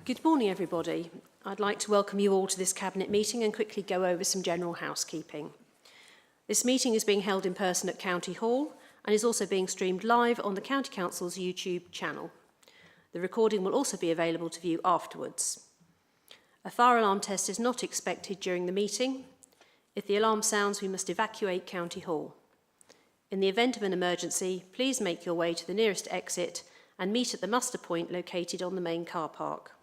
Good morning, everybody. I'd like to welcome you all to this Cabinet meeting and quickly go over some general housekeeping. This meeting is being held in person at County Hall and is also being streamed live on the County Council's YouTube channel. The recording will also be available to view afterwards. A fire alarm test is not expected during the meeting. If the alarm sounds, we must evacuate County Hall. In the event of an emergency, please make your way to the nearest exit and meet at the muster point located on the main car park.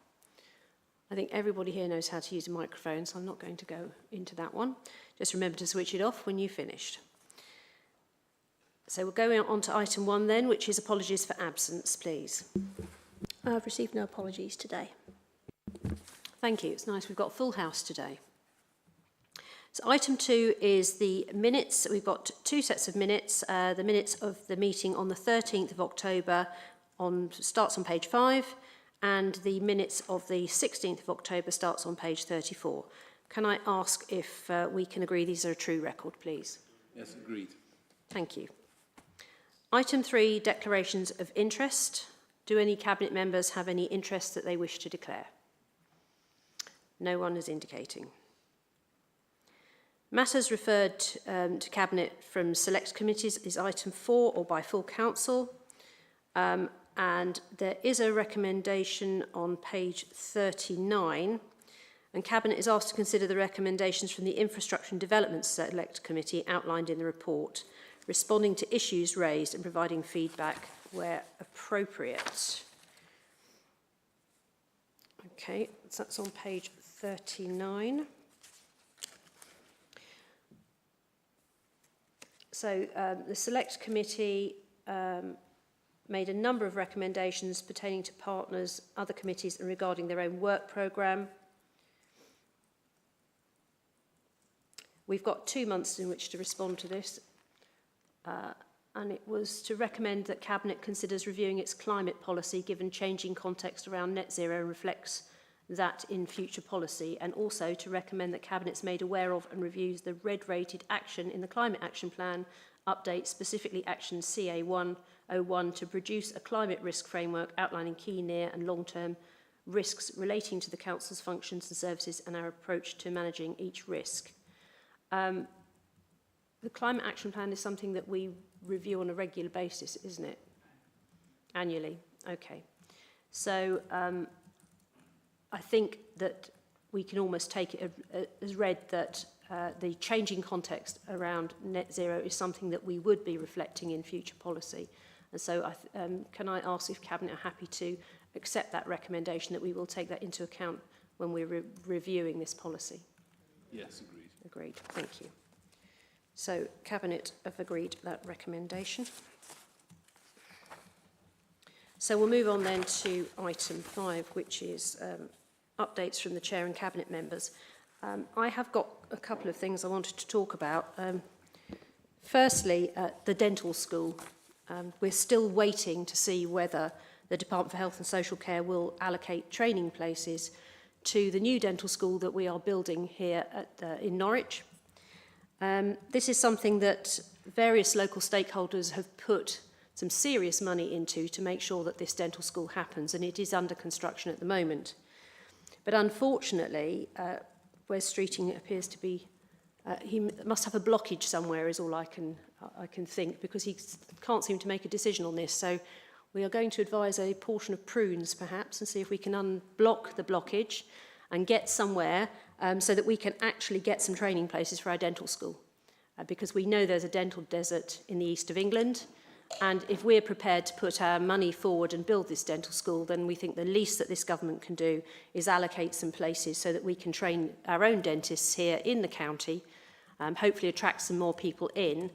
I think everybody here knows how to use a microphone, so I'm not going to go into that one. Just remember to switch it off when you've finished. So we're going on to item 1 then, which is apologies for absence, please. I've received no apologies today. Thank you. It's nice we've got a full house today. So item 2 is the minutes. We've got 2 sets of minutes. The minutes of the meeting on the 13th of October starts on page 5, and the minutes of the 16th of October starts on page 34. Can I ask if we can agree these are a true record, please? Yes, agreed. Thank you. Item 3, declarations of interest. Do any Cabinet members have any interest that they wish to declare? No one is indicating. Matters referred to Cabinet from select committees is item 4 or by full council. And there is a recommendation on page 39, and Cabinet is asked to consider the recommendations from the Infrastructure and Development Select Committee outlined in the report, responding to issues raised and providing feedback where appropriate. Okay, so that's on page 39. So the Select Committee made a number of recommendations pertaining to partners, other committees, and regarding their own work programme. We've got 2 months in which to respond to this, and it was to recommend that Cabinet considers reviewing its climate policy given changing context around net zero and reflects that in future policy, and also to recommend that Cabinet's made aware of and reviews the red-rated action in the Climate Action Plan update, specifically action CA101, to produce a climate risk framework outlining key near and long-term risks relating to the Council's functions and services and our approach to managing each risk. The Climate Action Plan is something that we review on a regular basis, isn't it? Annually. Okay. So I think that we can almost take it as read that the changing context around net zero is something that we would be reflecting in future policy. And so can I ask if Cabinet are happy to accept that recommendation, that we will take that into account when we're reviewing this policy? Yes, agreed. Agreed. Thank you. So Cabinet have agreed that recommendation. So we'll move on then to item 5, which is updates from the Chair and Cabinet members. I have got a couple of things I wanted to talk about. Firstly, the dental school. We're still waiting to see whether the Department for Health and Social Care will allocate training places to the new dental school that we are building here in Norwich. This is something that various local stakeholders have put some serious money into to make sure that this dental school happens, and it is under construction at the moment. But unfortunately, Wes Streeting appears to be, he must have a blockage somewhere is all I can think, because he can't seem to make a decision on this. So we are going to advise a portion of prunes perhaps and see if we can unblock the blockage and get somewhere so that we can actually get some training places for our dental school. Because we know there's a dental desert in the east of England. And if we're prepared to put our money forward and build this dental school, then we think the least that this government can do is allocate some places so that we can train our own dentists here in the county, hopefully attract some more people in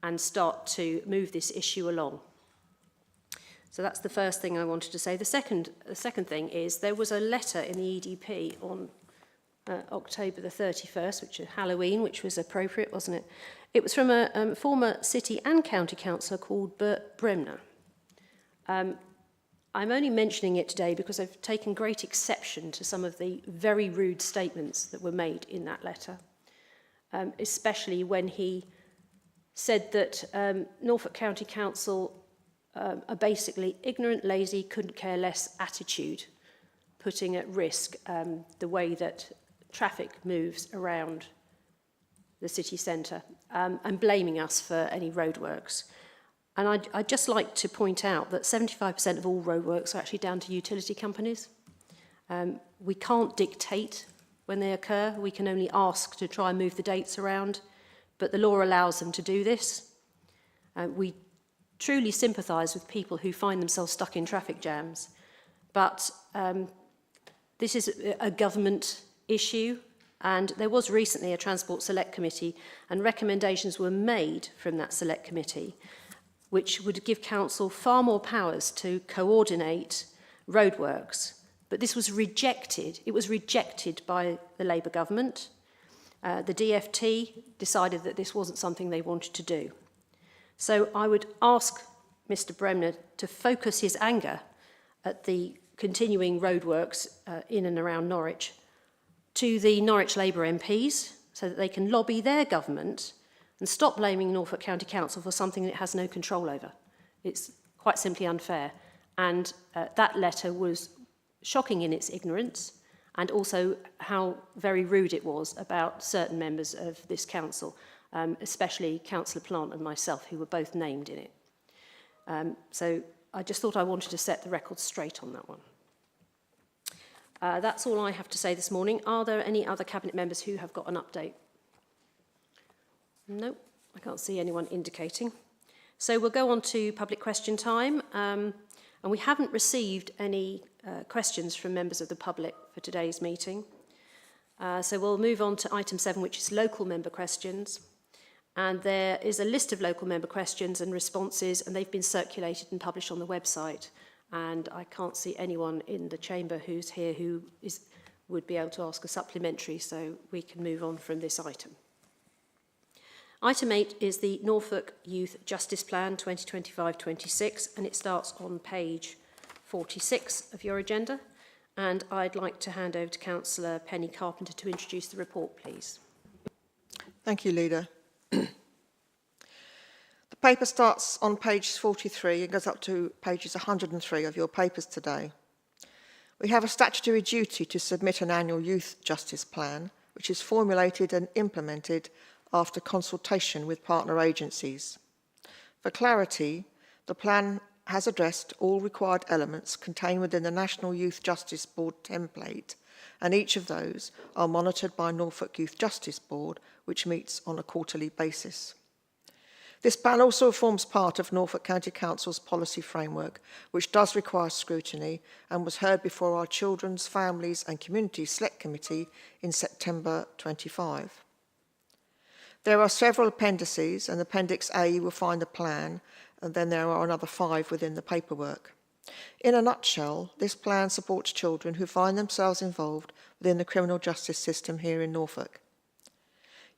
and start to move this issue along. So that's the first thing I wanted to say. The second thing is there was a letter in the EDP on October the 31st, which is Halloween, which was appropriate, wasn't it? It was from a former city and county councillor called Bert Bremner. I'm only mentioning it today because I've taken great exception to some of the very rude statements that were made in that letter, especially when he said that Norfolk County Council are basically ignorant, lazy, couldn't care less attitude putting at risk the way that traffic moves around the city centre and blaming us for any roadworks. And I'd just like to point out that 75% of all roadworks are actually down to utility companies. We can't dictate when they occur. We can only ask to try and move the dates around, but the law allows them to do this. We truly sympathise with people who find themselves stuck in traffic jams, but this is a government issue, and there was recently a Transport Select Committee, and recommendations were made from that Select Committee which would give council far more powers to coordinate roadworks. But this was rejected. It was rejected by the Labour government. The DFT decided that this wasn't something they wanted to do. So I would ask Mr Bremner to focus his anger at the continuing roadworks in and around Norwich to the Norwich Labour MPs so that they can lobby their government and stop blaming Norfolk County Council for something it has no control over. It's quite simply unfair. And that letter was shocking in its ignorance, and also how very rude it was about certain members of this council, especially Councillor Plant and myself, who were both named in it. So I just thought I wanted to set the record straight on that one. That's all I have to say this morning. Are there any other Cabinet members who have got an update? No, I can't see anyone indicating. So we'll go on to public question time. And we haven't received any questions from members of the public for today's meeting. So we'll move on to item 7, which is local member questions. And there is a list of local member questions and responses, and they've been circulated and published on the website. And I can't see anyone in the chamber who's here who would be able to ask a supplementary, so we can move on from this item. Item 8 is the Norfolk Youth Justice Plan 2025-26, and it starts on page 46 of your agenda. And I'd like to hand over to Councillor Penny Carpenter to introduce the report, please. Thank you, Leader. The paper starts on page 43 and goes up to pages 103 of your papers today. We have a statutory duty to submit an annual youth justice plan, which is formulated and implemented after consultation with partner agencies. For clarity, the plan has addressed all required elements contained within the National Youth Justice Board template, and each of those are monitored by Norfolk Youth Justice Board, which meets on a quarterly basis. This plan also forms part of Norfolk County Council's policy framework, which does require scrutiny and was heard before our Children's, Families and Communities Select Committee in September 25. There are several appendices, and Appendix A you will find the plan, and then there are another 5 within the paperwork. In a nutshell, this plan supports children who find themselves involved within the criminal justice system here in Norfolk.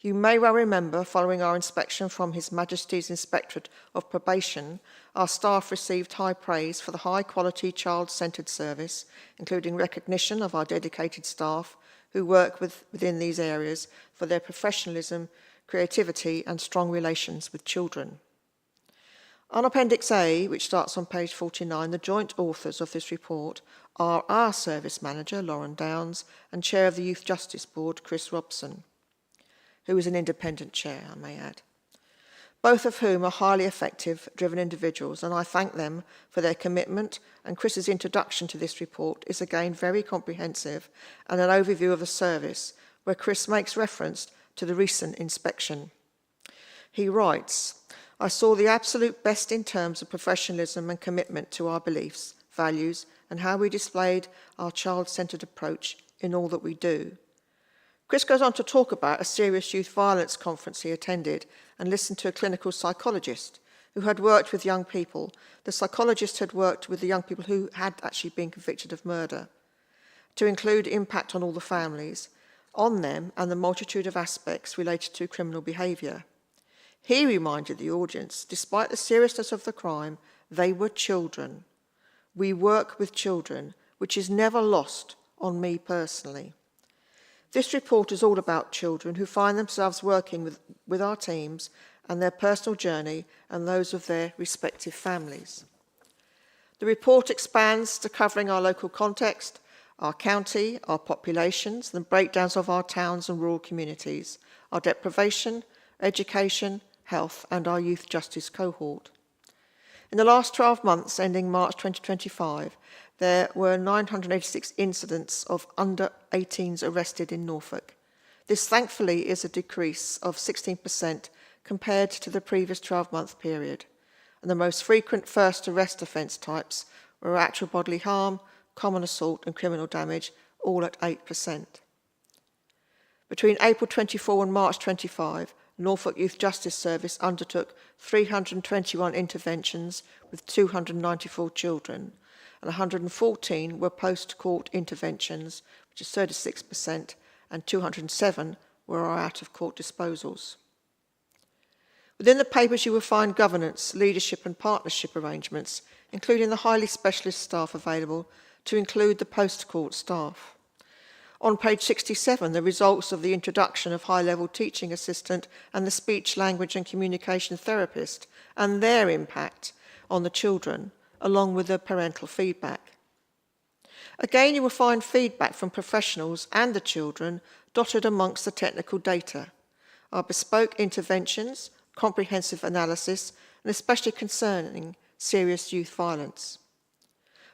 You may well remember, following our inspection from His Majesty's Inspectorate of Probation, our staff received high praise for the high-quality child-centred service, including recognition of our dedicated staff who work within these areas for their professionalism, creativity and strong relations with children. On Appendix A, which starts on page 49, the joint authors of this report are our Service Manager, Lauren Downs, and Chair of the Youth Justice Board, Chris Robson, who is an independent chair, I may add. Both of whom are highly effective, driven individuals, and I thank them for their commitment, and Chris's introduction to this report is again very comprehensive and an overview of the service, where Chris makes reference to the recent inspection. He writes, I saw the absolute best in terms of professionalism and commitment to our beliefs, values, and how we displayed our child-centred approach in all that we do. Chris goes on to talk about a serious youth violence conference he attended and listened to a clinical psychologist who had worked with young people. The psychologist had worked with the young people who had actually been convicted of murder, to include impact on all the families, on them and the multitude of aspects related to criminal behaviour. He reminded the audience, despite the seriousness of the crime, they were children. We work with children, which is never lost on me personally. This report is all about children who find themselves working with our teams and their personal journey and those of their respective families. The report expands to covering our local context, our county, our populations, the breakdowns of our towns and rural communities, our deprivation, education, health, and our youth justice cohort. In the last 12 months, ending March 2025, there were 986 incidents of under 18s arrested in Norfolk. This, thankfully, is a decrease of 16% compared to the previous 12-month period. And the most frequent first arrest offence types were actual bodily harm, common assault and criminal damage, all at 8%. Between April 24 and March 25, Norfolk Youth Justice Service undertook 321 interventions with 294 children, and 114 were post-court interventions, which is 36%, and 207 were our out-of-court disposals. Within the papers you will find governance, leadership and partnership arrangements, including the highly specialist staff available to include the post-court staff. On page 67, the results of the introduction of high-level teaching assistant and the speech, language and communication therapist and their impact on the children, along with the parental feedback. Again, you will find feedback from professionals and the children dotted amongst the technical data. Our bespoke interventions, comprehensive analysis, and especially concerning serious youth violence.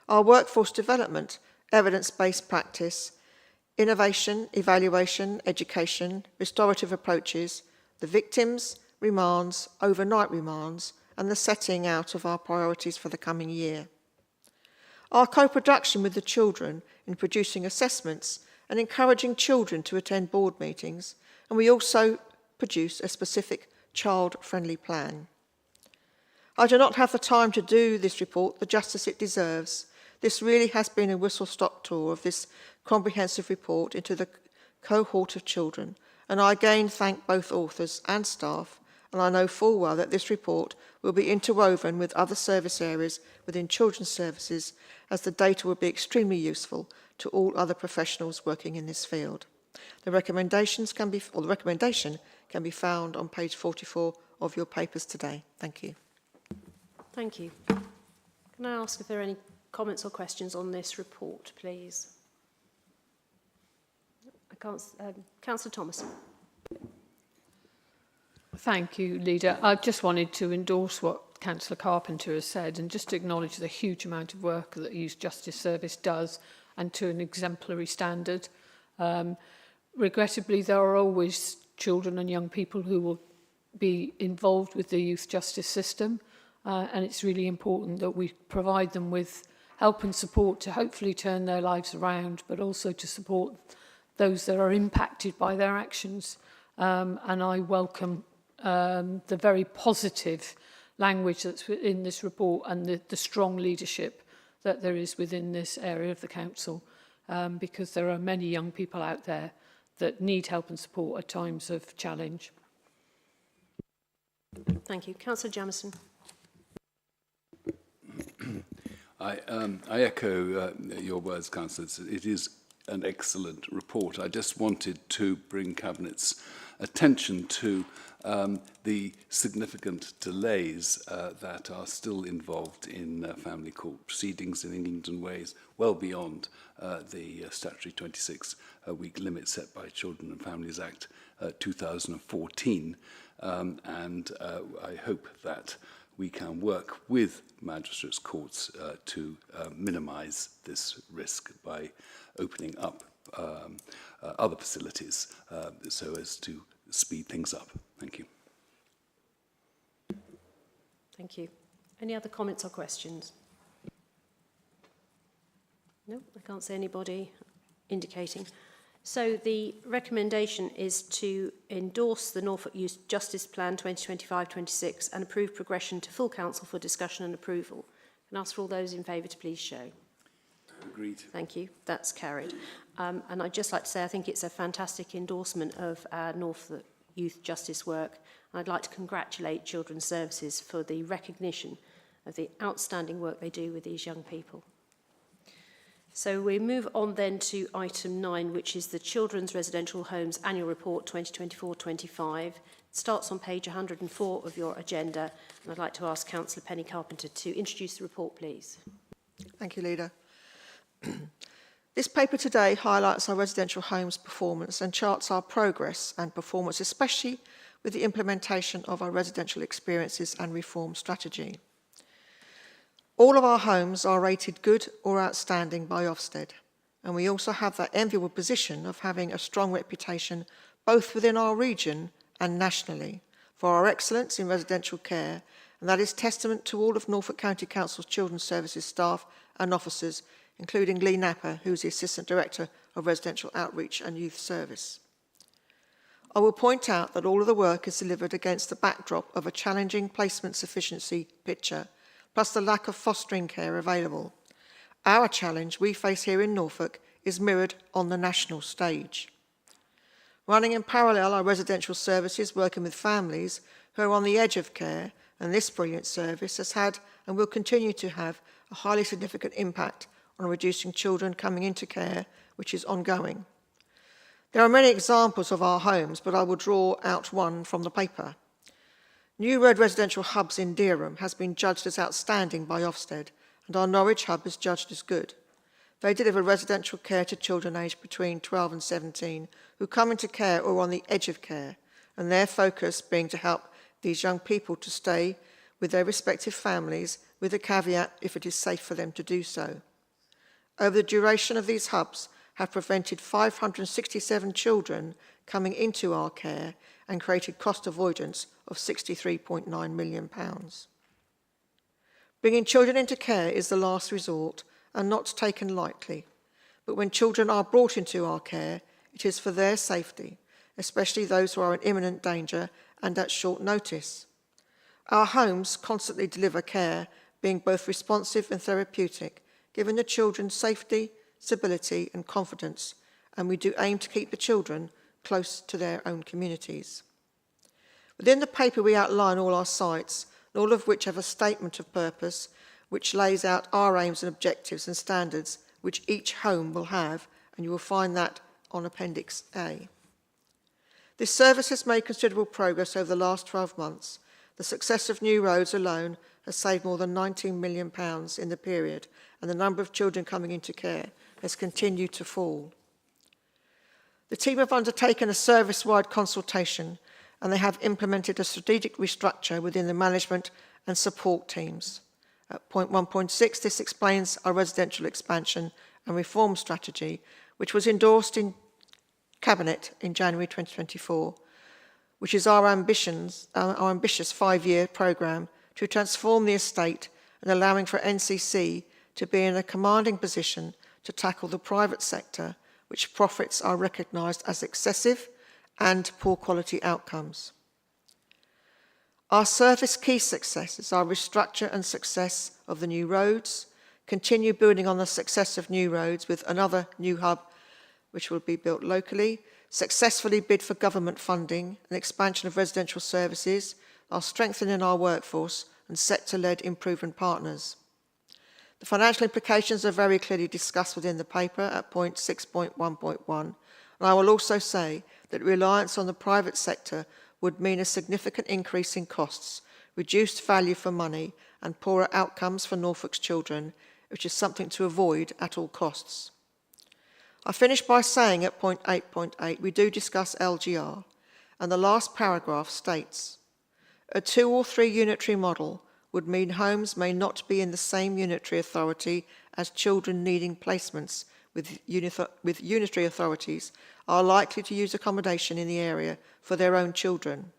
Our workforce development, evidence-based practice, innovation, evaluation, education, restorative approaches, the victims, remands, overnight remands, and the setting out of our priorities for the coming year. Our co-production with the children in producing assessments and encouraging children to attend board meetings, and we also produce a specific child-friendly plan. I do not have the time to do this report the justice it deserves. This really has been a whistle-stop tour of this comprehensive report into the cohort of children, and I again thank both authors and staff, and I know full well that this report will be interwoven with other service areas within children's services, as the data will be extremely useful to all other professionals working in this field. The recommendation can be found on page 44 of your papers today. Thank you. Thank you. Can I ask if there are any comments or questions on this report, please? Councillor Thomas. Thank you, Leader. I just wanted to endorse what Councillor Carpenter has said and just acknowledge the huge amount of work that the Youth Justice Service does, and to an exemplary standard. Regrettably, there are always children and young people who will be involved with the youth justice system, and it's really important that we provide them with help and support to hopefully turn their lives around, but also to support those that are impacted by their actions. And I welcome the very positive language that's in this report and the strong leadership that there is within this area of the council, because there are many young people out there that need help and support at times of challenge. Thank you. Councillor Jamieson. I echo your words, Councillors. It is an excellent report. I just wanted to bring Cabinet's attention to the significant delays that are still involved in family court proceedings in England and Wales, well beyond the statutory 26-week limit set by Children and Families Act 2014. And I hope that we can work with magistrates' courts to minimise this risk by opening up other facilities so as to speed things up. Thank you. Thank you. Any other comments or questions? No, I can't see anybody indicating. So the recommendation is to endorse the Norfolk Youth Justice Plan 2025-26 and approve progression to full council for discussion and approval. And ask for all those in favour to please show. Agreed. Thank you. That's carried. And I'd just like to say I think it's a fantastic endorsement of our Norfolk Youth Justice work. And I'd like to congratulate Children's Services for the recognition of the outstanding work they do with these young people. So we move on then to item 9, which is the Children's Residential Homes Annual Report 2024-25. It starts on page 104 of your agenda. And I'd like to ask Councillor Penny Carpenter to introduce the report, please. Thank you, Leader. This paper today highlights our residential homes performance and charts our progress and performance, especially with the implementation of our residential experiences and reform strategy. All of our homes are rated good or outstanding by Ofsted, and we also have that enviable position of having a strong reputation both within our region and nationally for our excellence in residential care, and that is testament to all of Norfolk County Council's Children's Services staff and officers, including Lee Napper, who's the Assistant Director of Residential Outreach and Youth Service. I will point out that all of the work is delivered against the backdrop of a challenging placement sufficiency picture, plus the lack of fostering care available. Our challenge we face here in Norfolk is mirrored on the national stage. Running in parallel are residential services working with families who are on the edge of care, and this brilliant service has had and will continue to have a highly significant impact on reducing children coming into care, which is ongoing. There are many examples of our homes, but I will draw out one from the paper. New Road Residential Hubs in Dereham has been judged as outstanding by Ofsted, and our Norwich Hub is judged as good. They deliver residential care to children aged between 12 and 17 who come into care or are on the edge of care, and their focus being to help these young people to stay with their respective families, with a caveat if it is safe for them to do so. Over the duration of these hubs have prevented 567 children coming into our care and created cost avoidance of £63.9 million. Bringing children into care is the last resort and not taken lightly, but when children are brought into our care, it is for their safety, especially those who are in imminent danger and at short notice. Our homes constantly deliver care, being both responsive and therapeutic, giving the children safety, stability and confidence, and we do aim to keep the children close to their own communities. Within the paper we outline all our sites, all of which have a statement of purpose which lays out our aims and objectives and standards which each home will have, and you will find that on Appendix A. This service has made considerable progress over the last 12 months. The success of New Roads alone has saved more than £19 million in the period, and the number of children coming into care has continued to fall. The team have undertaken a service-wide consultation, and they have implemented a strategic restructure within the management and support teams. At point 1.6, this explains our residential expansion and reform strategy, which was endorsed in Cabinet in January 2024, which is our ambitious 5-year programme to transform the estate and allowing for NCC to be in a commanding position to tackle the private sector, which profits are recognised as excessive and poor quality outcomes. Our service key successes are restructure and success of the New Roads, continue building on the success of New Roads with another new hub which will be built locally, successfully bid for government funding, an expansion of residential services, are strengthening our workforce and sector-led improvement partners. The financial implications are very clearly discussed within the paper at point 6.1.1, and I will also say that reliance on the private sector would mean a significant increase in costs, reduced value for money, and poorer outcomes for Norfolk's children, which is something to avoid at all costs. I finish by saying at point 8.8 we do discuss LGR, and the last paragraph states, a 2 or 3 unitary model would mean homes may not be in the same unitary authority as children needing placements with unitary authorities are likely to use accommodation in the area for their own children.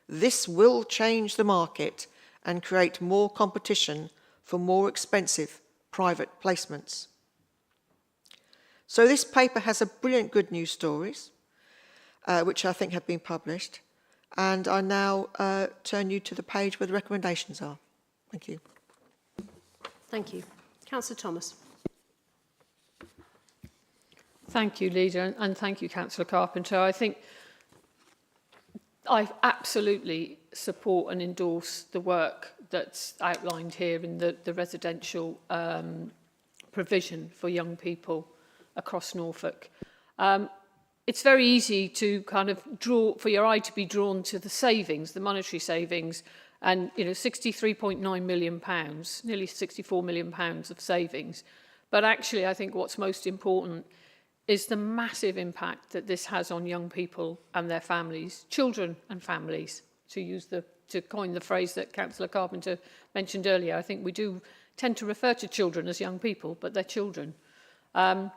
This will change the market and create more competition for more expensive private placements. So this paper has a brilliant good news stories, which I think have been published, and I now turn you to the page where the recommendations are. Thank you. Thank you. Councillor Thomas. Thank you, Leader, and thank you, Councillor Carpenter. I think I absolutely support and endorse the work that's outlined here in the residential provision for young people across Norfolk. It's very easy to kind of for your eye to be drawn to the savings, the monetary savings, and £63.9 million, nearly £64 million of savings. But actually, I think what's most important is the massive impact that this has on young people and their families, children and families, to coin the phrase that Councillor Carpenter mentioned earlier. I think we do tend to refer to children as young people, but they're children. And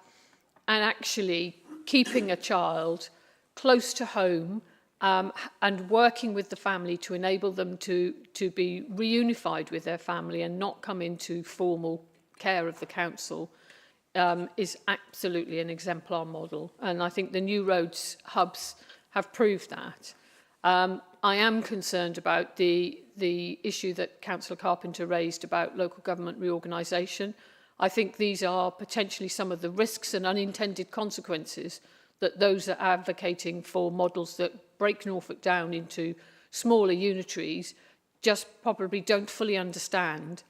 actually keeping a child close to home and working with the family to enable them to be reunified with their family and not come into formal care of the council is absolutely an exemplar model. And I think the New Roads hubs have proved that. I am concerned about the issue that Councillor Carpenter raised about local government reorganisation. I think these are potentially some of the risks and unintended consequences that those that are advocating for models that break Norfolk down into smaller unitaries just probably don't fully understand.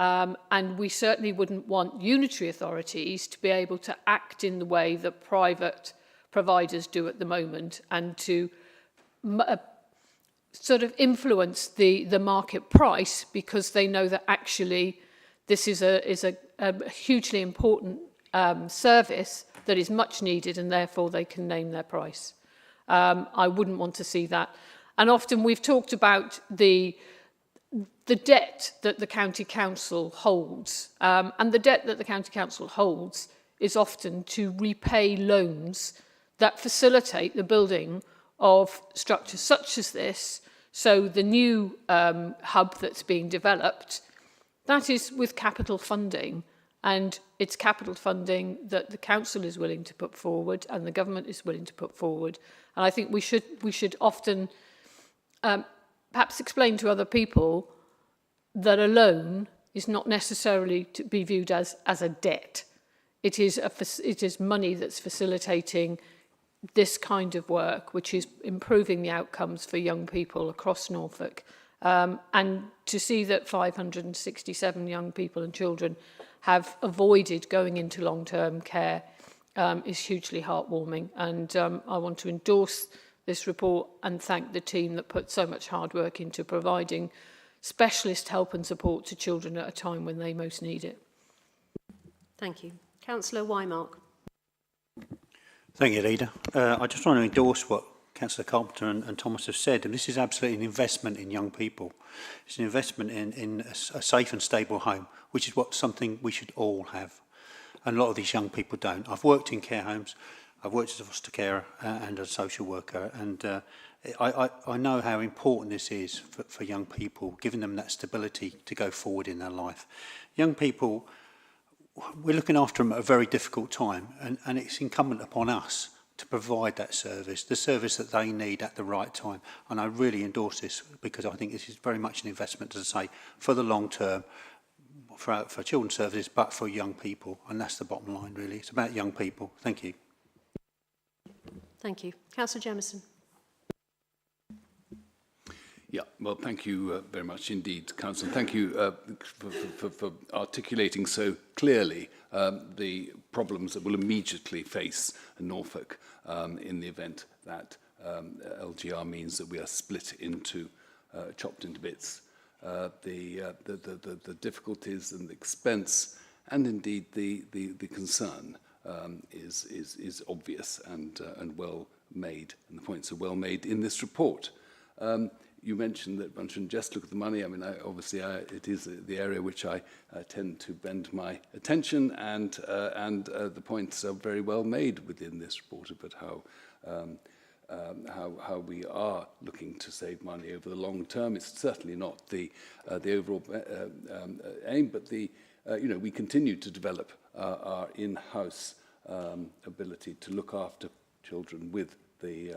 And we certainly wouldn't want unitary authorities to be able to act in the way that private providers do at the moment and to sort of influence the market price because they know that actually this is a hugely important service that is much needed and therefore they can name their price. I wouldn't want to see that. And often we've talked about the debt that the county council holds. And the debt that the county council holds is often to repay loans that facilitate the building of structures such as this. So the new hub that's being developed, that is with capital funding. And it's capital funding that the council is willing to put forward and the government is willing to put forward. And I think we should often perhaps explain to other people that a loan is not necessarily to be viewed as a debt. It is money that's facilitating this kind of work, which is improving the outcomes for young people across Norfolk. And to see that 567 young people and children have avoided going into long-term care is hugely heartwarming. And I want to endorse this report and thank the team that put so much hard work into providing specialist help and support to children at a time when they most need it. Thank you. Councillor Wymark. Thank you, Leader. I just want to endorse what Councillor Carpenter and Thomas have said, and this is absolutely an investment in young people. It's an investment in a safe and stable home, which is something we should all have. And a lot of these young people don't. I've worked in care homes, I've worked as a foster carer and a social worker, and I know how important this is for young people, giving them that stability to go forward in their life. Young people, we're looking after them at a very difficult time, and it's incumbent upon us to provide that service, the service that they need at the right time. And I really endorse this because I think this is very much an investment, as I say, for the long term, for children's services, but for young people. And that's the bottom line, really. It's about young people. Thank you. Thank you. Councillor Jamieson. Yeah, well, thank you very much indeed, Councillor. Thank you for articulating so clearly the problems that will immediately face Norfolk in the event that LGR means that we are split into, chopped into bits. The difficulties and the expense, and indeed the concern is obvious and well made, and the points are well made in this report. You mentioned that one shouldn't just look at the money. I mean, obviously, it is the area which I tend to bend my attention, and the points are very well made within this report about how we are looking to save money over the long term. It's certainly not the overall aim, but we continue to develop our in-house ability to look after children with the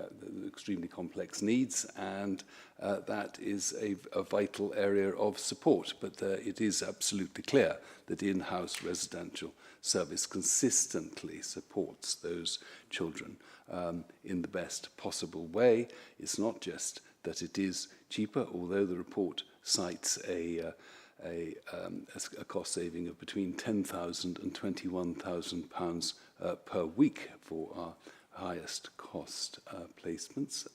extremely complex needs, and that is a vital area of support. But it is absolutely clear that in-house residential service consistently supports those children in the best possible way. It's not just that it is cheaper, although the report cites a cost saving of between £10,000 and £21,000 per week for our highest cost placements.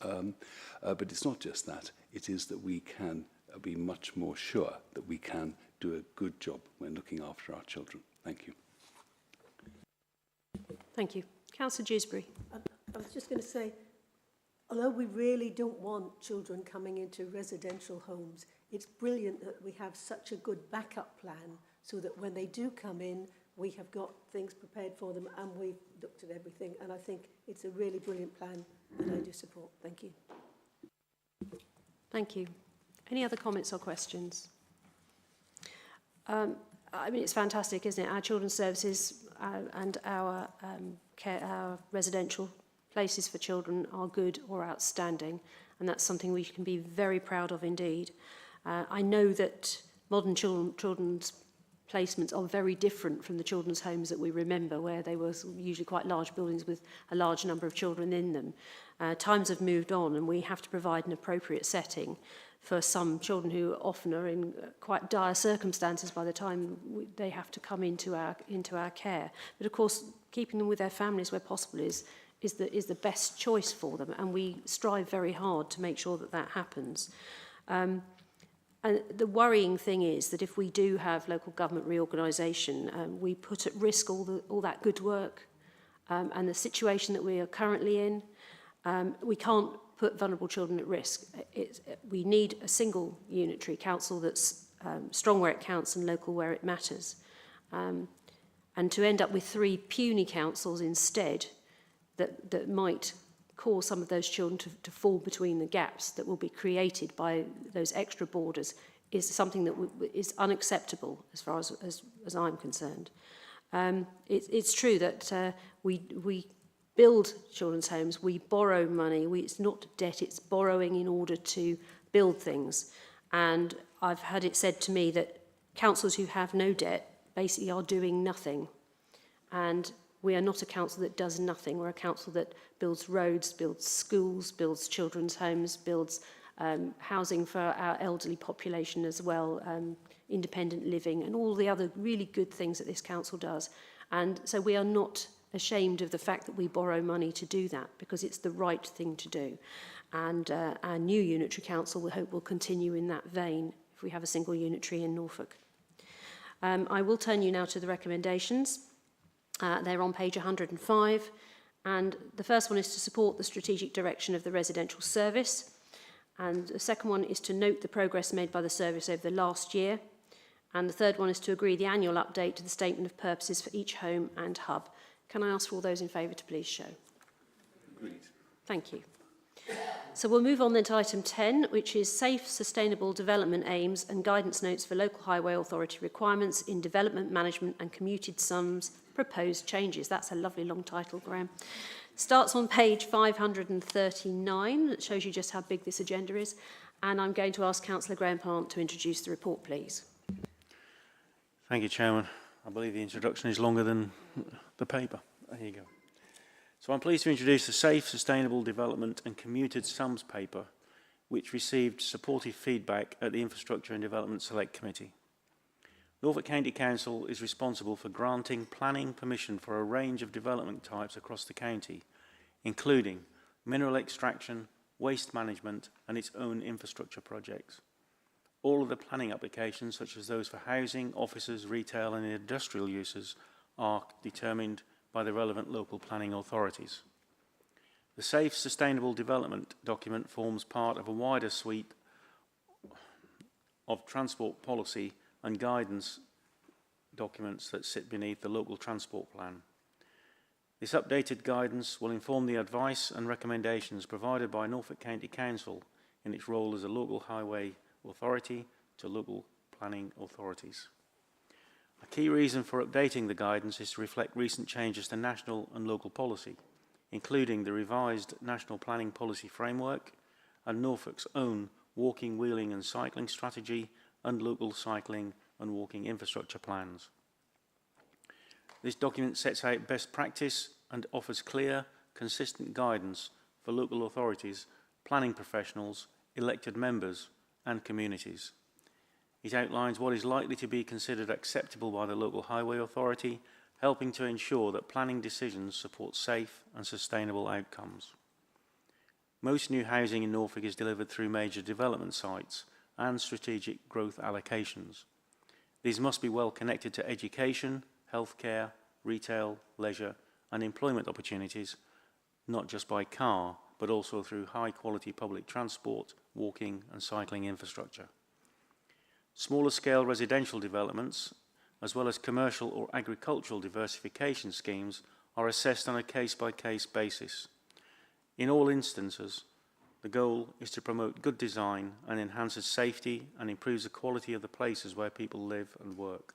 But it's not just that. It is that we can be much more sure that we can do a good job when looking after our children. Thank you. Thank you. Councillor Dewsbury. I was just going to say, although we really don't want children coming into residential homes, it's brilliant that we have such a good backup plan so that when they do come in, we have got things prepared for them and we've looked at everything. And I think it's a really brilliant plan and I do support. Thank you. Thank you. Any other comments or questions? I mean, it's fantastic, isn't it? Our children's services and our our residential places for children are good or outstanding, and that's something we can be very proud of indeed. I know that modern children's placements are very different from the children's homes that we remember, where they were usually quite large buildings with a large number of children in them. Times have moved on, and we have to provide an appropriate setting for some children who often are in quite dire circumstances by the time they have to come into our care. But of course, keeping them with their families where possible is the best choice for them, and we strive very hard to make sure that that happens. And the worrying thing is that if we do have local government reorganisation, we put at risk all that good work and the situation that we are currently in. We can't put vulnerable children at risk. We need a single unitary council that's strong where it counts and local where it matters. And to end up with 3 puny councils instead that might cause some of those children to fall between the gaps that will be created by those extra borders is something that is unacceptable as far as I'm concerned. It's true that we build children's homes, we borrow money, it's not debt, it's borrowing in order to build things. And I've had it said to me that councils who have no debt basically are doing nothing. And we are not a council that does nothing. We're a council that builds roads, builds schools, builds children's homes, builds housing for our elderly population as well, independent living, and all the other really good things that this council does. And so we are not ashamed of the fact that we borrow money to do that, because it's the right thing to do. And our new unitary council, we hope, will continue in that vein if we have a single unitary in Norfolk. I will turn you now to the recommendations. They're on page 105, and the first one is to support the strategic direction of the residential service, and the second one is to note the progress made by the service over the last year, and the third one is to agree the annual update to the statement of purposes for each home and hub. Can I ask for all those in favour to please show? Agreed. Thank you. So we'll move on then to item 10, which is safe, sustainable development aims and guidance notes for local highway authority requirements in development management and commuted sums proposed changes. That's a lovely long title, Graham. Starts on page 539. That shows you just how big this agenda is. And I'm going to ask Councillor Graham Plant to introduce the report, please. Thank you, Chairman. I believe the introduction is longer than the paper. There you go. So I'm pleased to introduce the Safe, Sustainable Development and Commuted Sums paper, which received supportive feedback at the Infrastructure and Development Select Committee. Norfolk County Council is responsible for granting planning permission for a range of development types across the county, including mineral extraction, waste management and its own infrastructure projects. All of the planning applications, such as those for housing, offices, retail and industrial uses, are determined by the relevant local planning authorities. The Safe Sustainable Development document forms part of a wider suite of transport policy and guidance documents that sit beneath the local transport plan. This updated guidance will inform the advice and recommendations provided by Norfolk County Council in its role as a local highway authority to local planning authorities. A key reason for updating the guidance is to reflect recent changes to national and local policy, including the revised National Planning Policy Framework and Norfolk's own walking, wheeling and cycling strategy and local cycling and walking infrastructure plans. This document sets out best practice and offers clear, consistent guidance for local authorities, planning professionals, elected members and communities. It outlines what is likely to be considered acceptable by the local highway authority, helping to ensure that planning decisions support safe and sustainable outcomes. Most new housing in Norfolk is delivered through major development sites and strategic growth allocations. These must be well connected to education, healthcare, retail, leisure and employment opportunities, not just by car, but also through high-quality public transport, walking and cycling infrastructure. Smaller scale residential developments, as well as commercial or agricultural diversification schemes, are assessed on a case-by-case basis. In all instances, the goal is to promote good design and enhances safety and improves the quality of the places where people live and work.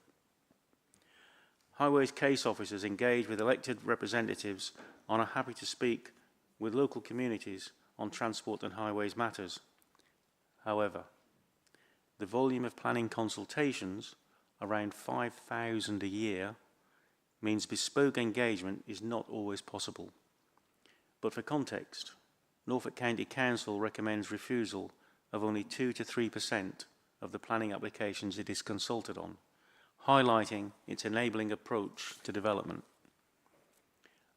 Highways case officers engage with elected representatives and are happy to speak with local communities on transport and highways matters. However, the volume of planning consultations, around 5,000 a year, means bespoke engagement is not always possible. But for context, Norfolk County Council recommends refusal of only 2 to 3% of the planning applications it is consulted on, highlighting its enabling approach to development.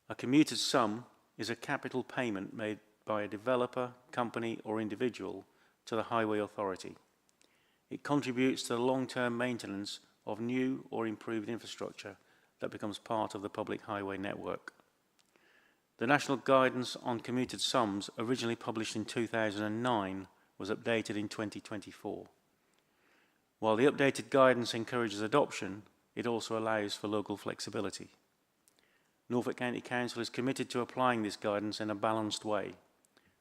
A commuted sum is a capital payment made by a developer, company or individual to the Highway Authority. It contributes to the long-term maintenance of new or improved infrastructure that becomes part of the public highway network. The National Guidance on Commuted Sums, originally published in 2009, was updated in 2024. While the updated guidance encourages adoption, it also allows for local flexibility. Norfolk County Council is committed to applying this guidance in a balanced way,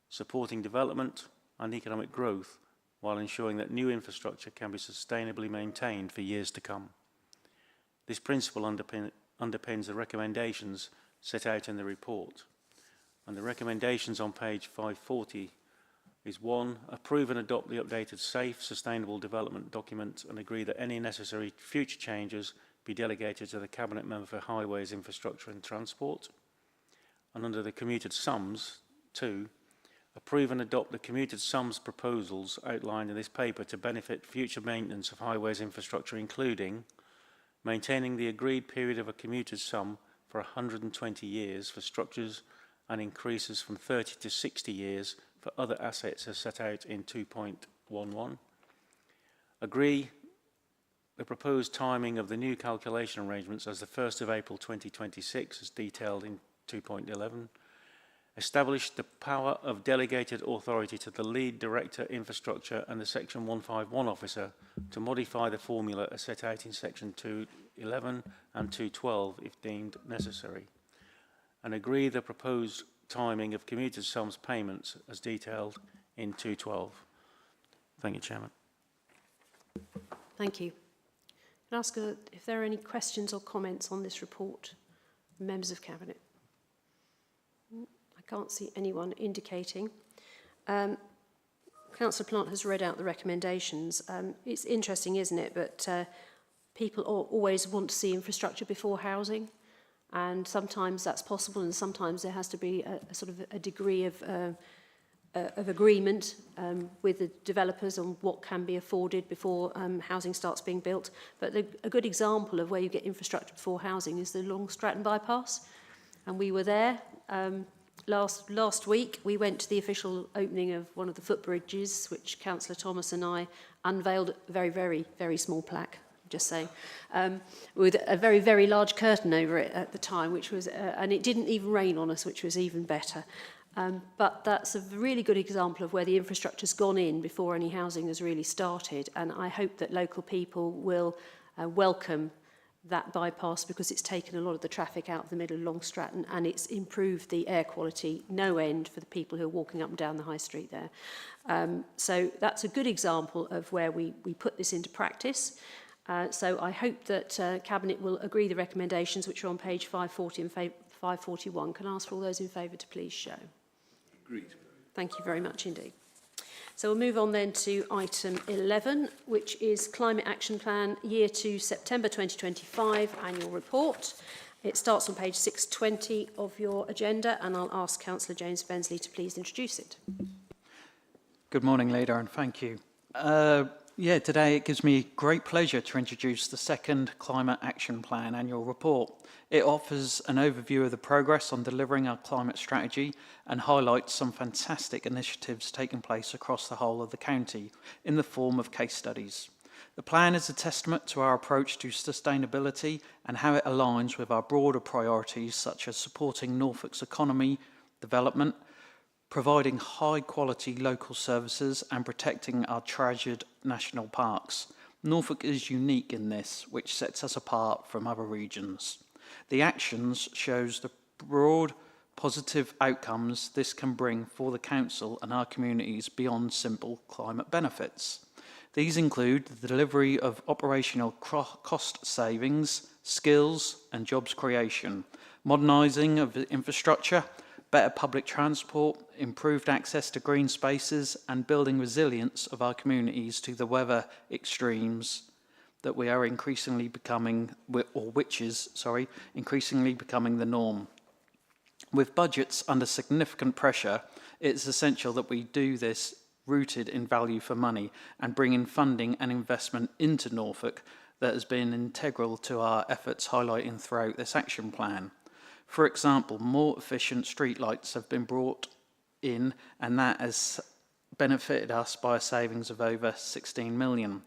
supporting development and economic growth while ensuring that new infrastructure can be sustainably maintained for years to come. This principle underpins the recommendations set out in the report. And the recommendations on page 540 is 1, approve and adopt the updated safe, sustainable development document and agree that any necessary future changes be delegated to the Cabinet Member for Highways, Infrastructure and Transport. And under the commuted sums, 2, approve and adopt the commuted sums proposals outlined in this paper to benefit future maintenance of highways infrastructure, including maintaining the agreed period of a commuted sum for 120 years for structures and increases from 30 to 60 years for other assets as set out in 2.11. Agree the proposed timing of the new calculation arrangements as the 1st of April 2026 as detailed in 2.11. Establish the power of delegated authority to the lead director infrastructure and the section 151 officer to modify the formula as set out in section 211 and 212 if deemed necessary, and agree the proposed timing of commuted sums payments as detailed in 212. Thank you, Chairman. Thank you. Can I ask if there are any questions or comments on this report, members of Cabinet? I can't see anyone indicating. Councillor Plant has read out the recommendations. It's interesting, isn't it? But people always want to see infrastructure before housing, and sometimes that's possible, and sometimes there has to be a sort of a degree of agreement with the developers on what can be afforded before housing starts being built. But a good example of where you get infrastructure before housing is the Long Stratton bypass, and we were there. Last week, we went to the official opening of one of the footbridges, which Councillor Thomas and I unveiled a very, very, very small plaque, just saying, with a very, very large curtain over it at the time, which was, and it didn't even rain on us, which was even better. But that's a really good example of where the infrastructure's gone in before any housing has really started, and I hope that local people will welcome that bypass, because it's taken a lot of the traffic out of the middle of Long Stratton, and it's improved the air quality no end for the people who are walking up and down the high street there. So that's a good example of where we put this into practice. So I hope that Cabinet will agree the recommendations, which are on page 540 and 541. Can I ask for all those in favour to please show? Agreed. Thank you very much indeed. So we'll move on then to item 11, which is Climate Action Plan Year to September 2025 Annual Report. It starts on page 620 of your agenda, and I'll ask Councillor James Bensley to please introduce it. Good morning, Leader, and thank you. Today it gives me great pleasure to introduce the second Climate Action Plan Annual Report. It offers an overview of the progress on delivering our climate strategy and highlights some fantastic initiatives taking place across the whole of the county in the form of case studies. The plan is a testament to our approach to sustainability and how it aligns with our broader priorities such as supporting Norfolk's economy development, providing high-quality local services and protecting our treasured national parks. Norfolk is unique in this, which sets us apart from other regions. The actions shows the broad positive outcomes this can bring for the council and our communities beyond simple climate benefits. These include the delivery of operational cost savings, skills and jobs creation, modernising of the infrastructure, better public transport, improved access to green spaces and building resilience of our communities to the weather extremes that we are increasingly becoming, increasingly becoming the norm. With budgets under significant pressure, it's essential that we do this rooted in value for money and bring in funding and investment into Norfolk that has been integral to our efforts highlighting throughout this action plan. For example, more efficient streetlights have been brought in and that has benefited us by a savings of over 16 million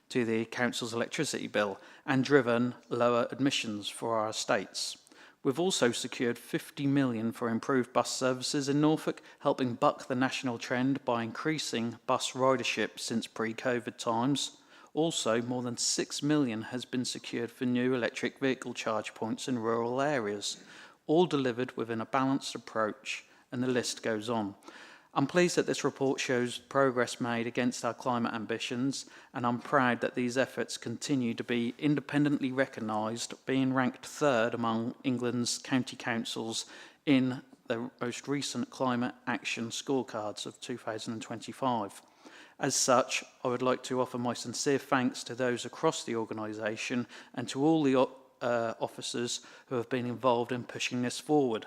to the council's electricity bill and driven lower emissions for our estates. We've also secured 50 million for improved bus services in Norfolk, helping buck the national trend by increasing bus ridership since pre-COVID times. Also, more than 6 million has been secured for new electric vehicle charge points in rural areas, all delivered within a balanced approach, and the list goes on. I'm pleased that this report shows progress made against our climate ambitions, and I'm proud that these efforts continue to be independently recognised, being ranked third among England's county councils in the most recent Climate Action Scorecards of 2025. As such, I would like to offer my sincere thanks to those across the organisation and to all the officers who have been involved in pushing this forward.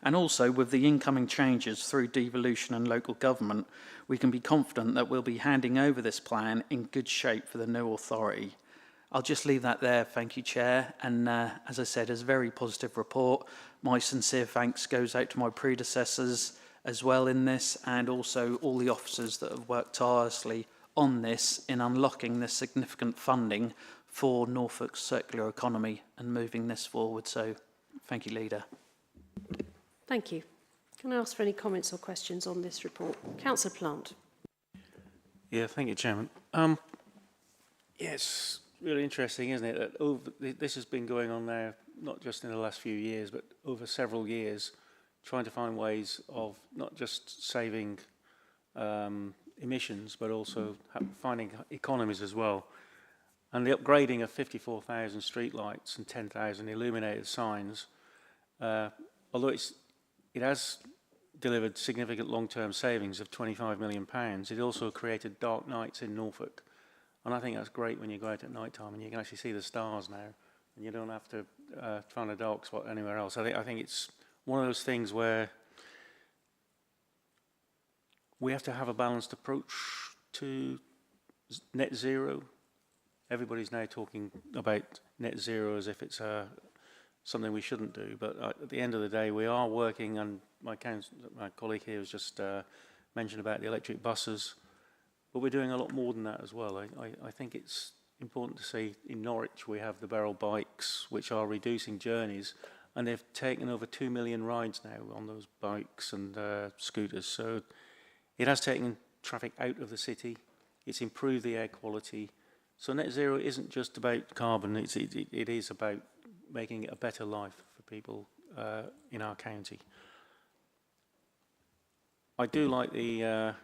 And also, with the incoming changes through devolution and local government, we can be confident that we'll be handing over this plan in good shape for the new authority. I'll just leave that there, thank you, Chair. And as I said, it's a very positive report. My sincere thanks goes out to my predecessors as well in this, and also all the officers that have worked tirelessly on this in unlocking this significant funding for Norfolk's circular economy and moving this forward. So thank you, Leader. Thank you. Can I ask for any comments or questions on this report? Councillor Plant. Yeah, thank you, Chairman. Yes, really interesting, isn't it? That this has been going on now, not just in the last few years, but over several years, trying to find ways of not just saving emissions, but also finding economies as well. And the upgrading of 54,000 streetlights and 10,000 illuminated signs, although it has delivered significant long-term savings of £25 million, it also created dark nights in Norfolk. And I think that's great when you go out at night time and you can actually see the stars now, and you don't have to find a dark spot anywhere else. I think it's one of those things where we have to have a balanced approach to net zero. Everybody's now talking about net zero as if it's something we shouldn't do, but at the end of the day, we are working, and my colleague here has just mentioned about the electric buses, but we're doing a lot more than that as well. I think it's important to see in Norwich we have the Beryl bikes, which are reducing journeys, and they've taken over 2 million rides now on those bikes and scooters. So it has taken traffic out of the city. It's improved the air quality. So net zero isn't just about carbon. It is about making it a better life for people in our county. I do like the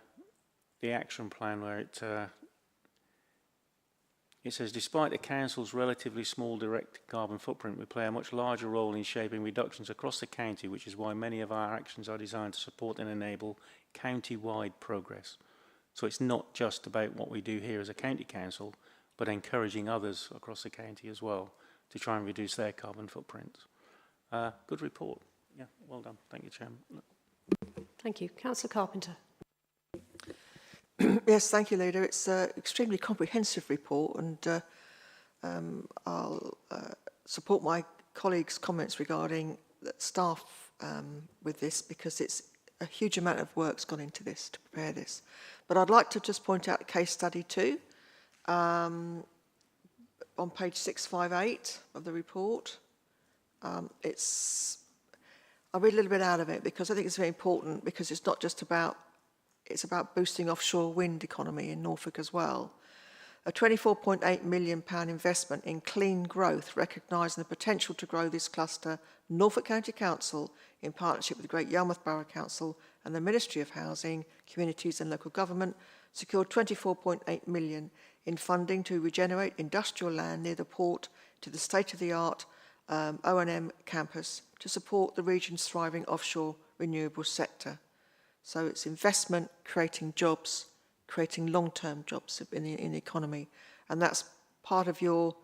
action plan where it says, despite the council's relatively small direct carbon footprint, we play a much larger role in shaping reductions across the county, which is why many of our actions are designed to support and enable county-wide progress. So it's not just about what we do here as a county council, but encouraging others across the county as well to try and reduce their carbon footprint. Good report. Yeah, well done. Thank you, Chairman. Thank you. Councillor Carpenter. Yes, thank you, Leader. It's an extremely comprehensive report, and I'll support my colleagues' comments regarding the staff with this, because it's a huge amount of work's gone into this to prepare this. But I'd like to just point out case study 2, on page 658 of the report. I read a little bit out of it because I think it's very important, because it's not just about, it's about boosting offshore wind economy in Norfolk as well. A £24.8 million investment in clean growth, recognising the potential to grow this cluster. Norfolk County Council, in partnership with the Great Yarmouth Borough Council and the Ministry of Housing, Communities and Local Government, secured £24.8 million in funding to regenerate industrial land near the port to the state-of-the-art O&M campus to support the region's thriving offshore renewable sector. So it's investment, creating jobs, creating long-term jobs in the economy. And that's part of your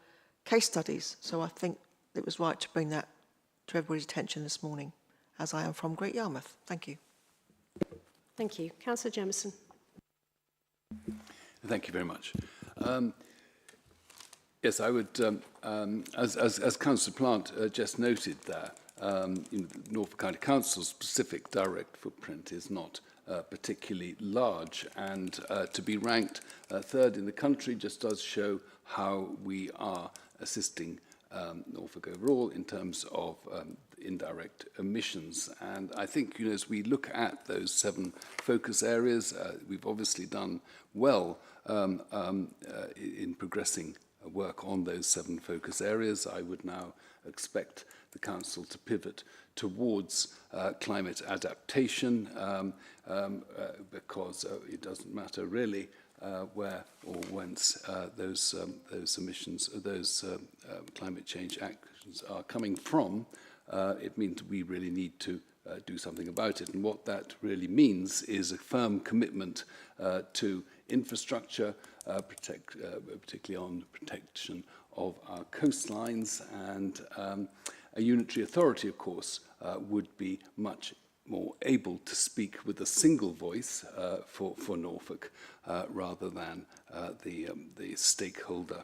case studies. So I think it was right to bring that to everybody's attention this morning, as I am from Great Yarmouth. Thank you. Thank you. Councillor Jemison. Thank you very much. Yes, I would, as Councillor Plant just noted there, Norfolk County Council's specific direct footprint is not particularly large, and to be ranked third in the country just does show how we are assisting Norfolk overall in terms of indirect emissions. And I think, as we look at those 7 focus areas, we've obviously done well in progressing work on those 7 focus areas. I would now expect the Council to pivot towards climate adaptation, because it doesn't matter really where or whence those emissions, those climate change actions are coming from. It means we really need to do something about it. And what that really means is a firm commitment to infrastructure, particularly on protection of our coastlines, and a unitary authority, of course, would be much more able to speak with a single voice for Norfolk rather than the stakeholder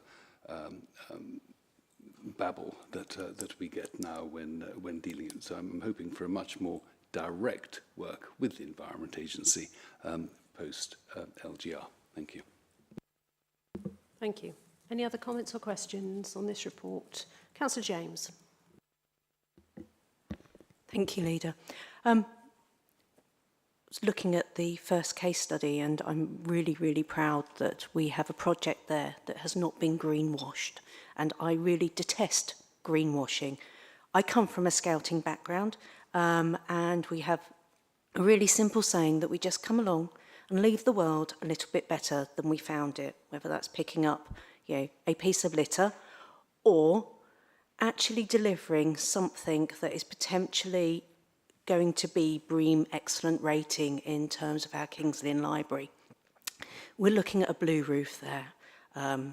babble that we get now when dealing. So I'm hoping for a much more direct work with the Environment Agency post LGR. Thank you. Thank you. Any other comments or questions on this report? Councillor James. Thank you, Leader. Looking at the first case study, and I'm really, really proud that we have a project there that has not been greenwashed. And I really detest greenwashing. I come from a scouting background, and we have a really simple saying that we just come along and leave the world a little bit better than we found it, whether that's picking up, a piece of litter, or actually delivering something that is potentially going to be BREEAM excellent rating in terms of our Kings Lynn Library. We're looking at a blue roof there,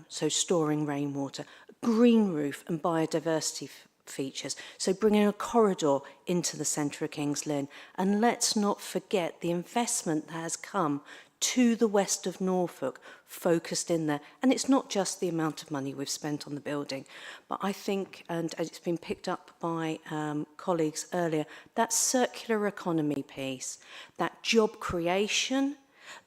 so storing rainwater, green roof and biodiversity features, so bringing a corridor into the centre of Kings Lynn. And let's not forget the investment that has come to the west of Norfolk, focused in there. And it's not just the amount of money we've spent on the building, but I think, and it's been picked up by colleagues earlier, that circular economy piece, that job creation,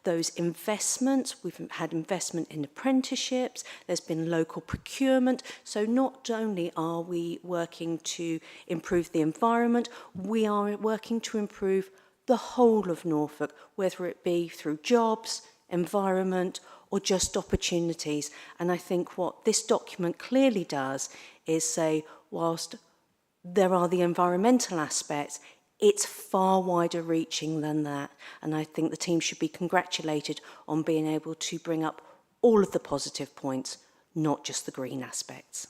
those investments, we've had investment in apprenticeships, there's been local procurement. So not only are we working to improve the environment, we are working to improve the whole of Norfolk, whether it be through jobs, environment, or just opportunities. And I think what this document clearly does is say, whilst there are the environmental aspects, it's far wider reaching than that. And I think the team should be congratulated on being able to bring up all of the positive points, not just the green aspects.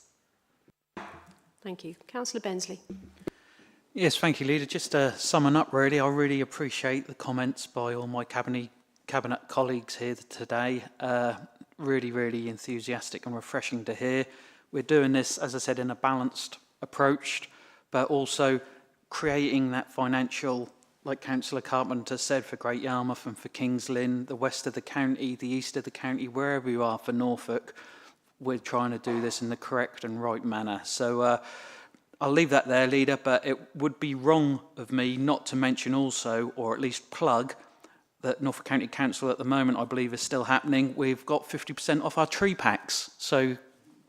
Thank you. Councillor Bensley. Yes, thank you, Leader. Just to sum up, really, I really appreciate the comments by all my cabinet colleagues here today. Really, really enthusiastic and refreshing to hear. We're doing this, as I said, in a balanced approach, but also creating that financial, like Councillor Carpenter said, for Great Yarmouth and for Kings Lynn, the west of the county, the east of the county, wherever you are for Norfolk, we're trying to do this in the correct and right manner. So I'll leave that there, Leader, but it would be wrong of me not to mention also, or at least plug, that Norfolk County Council at the moment, I believe, is still happening. We've got 50% off our tree packs. So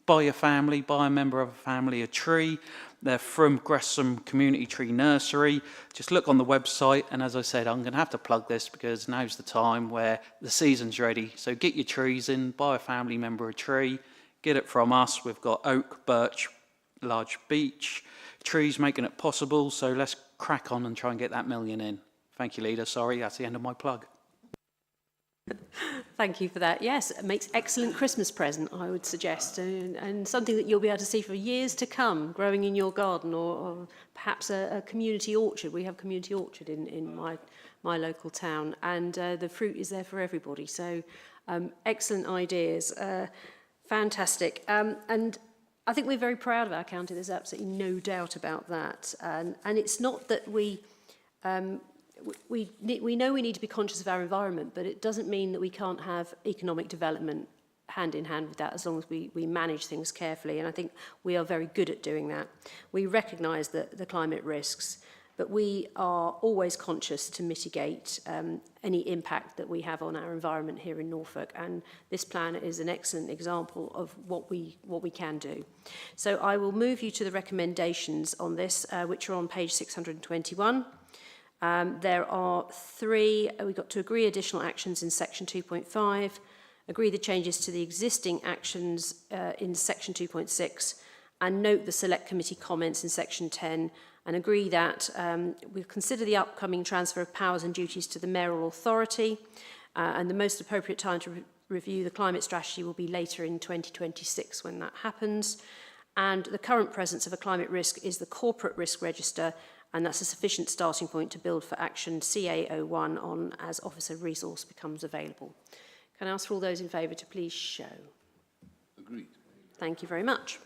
buy a member of a family a tree. They're from Gresham Community Tree Nursery. Just look on the website, and as I said, I'm going to have to plug this because now's the time where the season's ready. So get your trees in, buy a family member a tree, get it from us. We've got oak, birch, large beech trees making it possible. So let's crack on and try and get that million in. Thank you, Leader. Sorry, that's the end of my plug. Thank you for that. Yes, it makes excellent Christmas present, I would suggest, and something that you'll be able to see for years to come, growing in your garden, or perhaps a community orchard. We have a community orchard in my local town, and the fruit is there for everybody. So excellent ideas, fantastic. And I think we're very proud of our county. There's absolutely no doubt about that. And it's not that we know we need to be conscious of our environment, but it doesn't mean that we can't have economic development hand in hand with that as long as we manage things carefully. And I think we are very good at doing that. We recognise the climate risks, but we are always conscious to mitigate any impact that we have on our environment here in Norfolk. And this plan is an excellent example of what we can do. So I will move you to the recommendations on this, which are on page 621. There are three. We've got to agree additional actions in section 2.5, agree the changes to the existing actions in section 2.6, and note the select committee comments in section 10, and agree that we'll consider the upcoming transfer of powers and duties to the mayoral authority, and the most appropriate time to review the climate strategy will be later in 2026 when that happens. And the current presence of a climate risk is the corporate risk register, and that's a sufficient starting point to build for action CA01 on as officer resource becomes available. Can I ask for all those in favour to please show? Agreed. Thank you very much.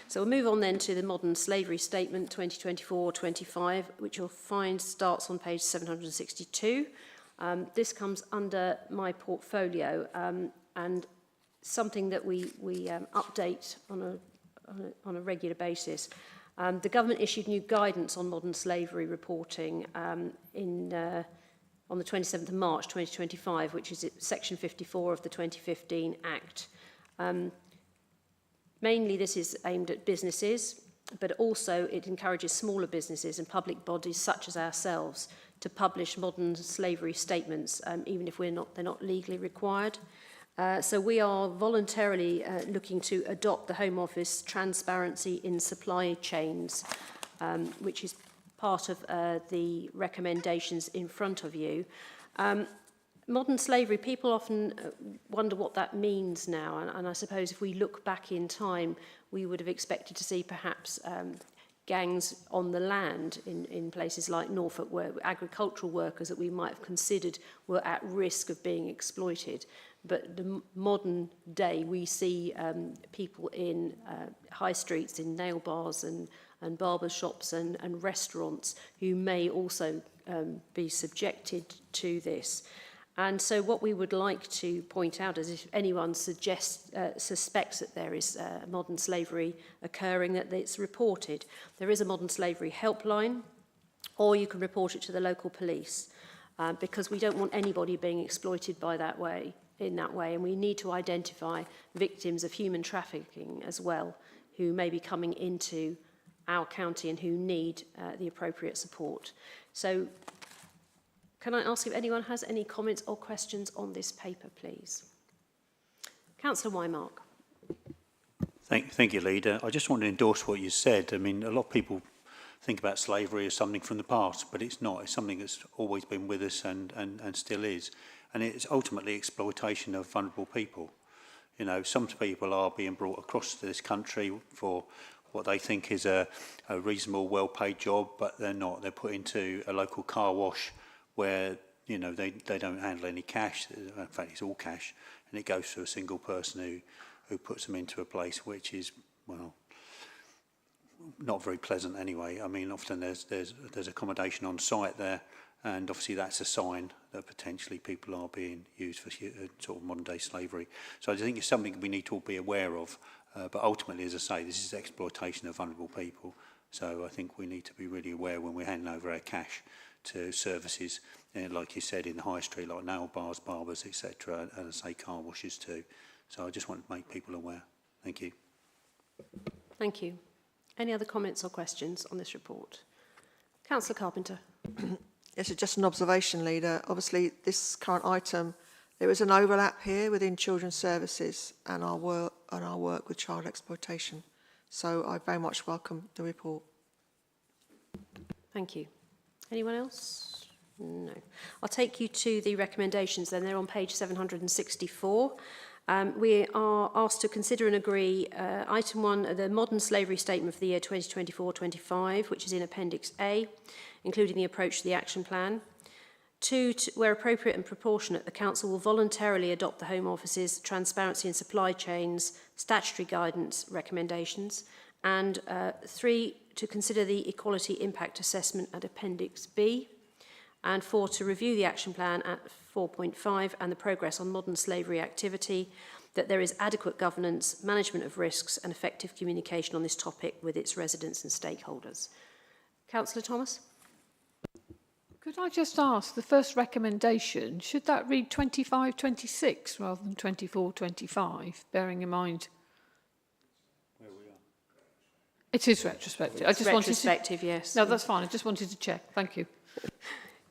So we'll move on then to the Modern Slavery Statement 2024-25, which you'll find starts on page 762. This comes under my portfolio and something that we update on a regular basis. The government issued new guidance on modern slavery reporting on the 27th of March 2025, which is section 54 of the 2015 Act. Mainly this is aimed at businesses, but also it encourages smaller businesses and public bodies such as ourselves to publish modern slavery statements, even if they're not legally required. So we are voluntarily looking to adopt the Home Office transparency in supply chains, which is part of the recommendations in front of you. Modern slavery, people often wonder what that means now, and I suppose if we look back in time, we would have expected to see perhaps gangs on the land in places like Norfolk, where agricultural workers that we might have considered were at risk of being exploited. But the modern day, we see people in high streets, in nail bars and barber shops and restaurants who may also be subjected to this. And so what we would like to point out is if anyone suspects that there is modern slavery occurring, that it's reported. There is a modern slavery helpline, or you can report it to the local police, because we don't want anybody being exploited in that way, and we need to identify victims of human trafficking as well, who may be coming into our county and who need the appropriate support. So can I ask if anyone has any comments or questions on this paper, please? Councillor Wymark. Thank you, Leader. I just want to endorse what you said. I mean, a lot of people think about slavery as something from the past, but it's not. It's something that's always been with us and still is. And it's ultimately exploitation of vulnerable people. You know, some people are being brought across to this country for what they think is a reasonable, well-paid job, but they're not. They're put into a local car wash where, you know, they don't handle any cash. In fact, it's all cash, and it goes to a single person who puts them into a place which is, well, not very pleasant anyway. I mean, often there's accommodation on site there, and obviously that's a sign that potentially people are being used for sort of modern day slavery. So I think it's something we need to all be aware of. But ultimately, as I say, this is exploitation of vulnerable people, So I think we need to be really aware when we're handing over our cash to services, like you said, in the high street, like nail bars, barbers, etc., and I say car washes too. So I just want to make people aware. Thank you. Thank you. Any other comments or questions on this report? Councillor Carpenter. Yes, it's just an observation, Leader. Obviously, this current item, there is an overlap here within children's services and our work with child exploitation. So I very much welcome the report. Thank you. Anyone else? No. I'll take you to the recommendations then. They're on page 764. We are asked to consider and agree item 1, the modern slavery statement for the year 2024-25, which is in Appendix A, including the approach to the action plan. 2, where appropriate and proportionate, the Council will voluntarily adopt the Home Office's transparency and supply chains statutory guidance recommendations. And 3, to consider the equality impact assessment at Appendix B. And 4, to review the action plan at 4.5 and the progress on modern slavery activity, that there is adequate governance, management of risks and effective communication on this topic with its residents and stakeholders. Councillor Thomas? Could I just ask, the first recommendation, should that read 25-26 rather than 24-25, bearing in mind? Where we are. It is retrospective. I just Retrospective, wanted to, yes. No, that's fine. I just wanted to check. Thank you.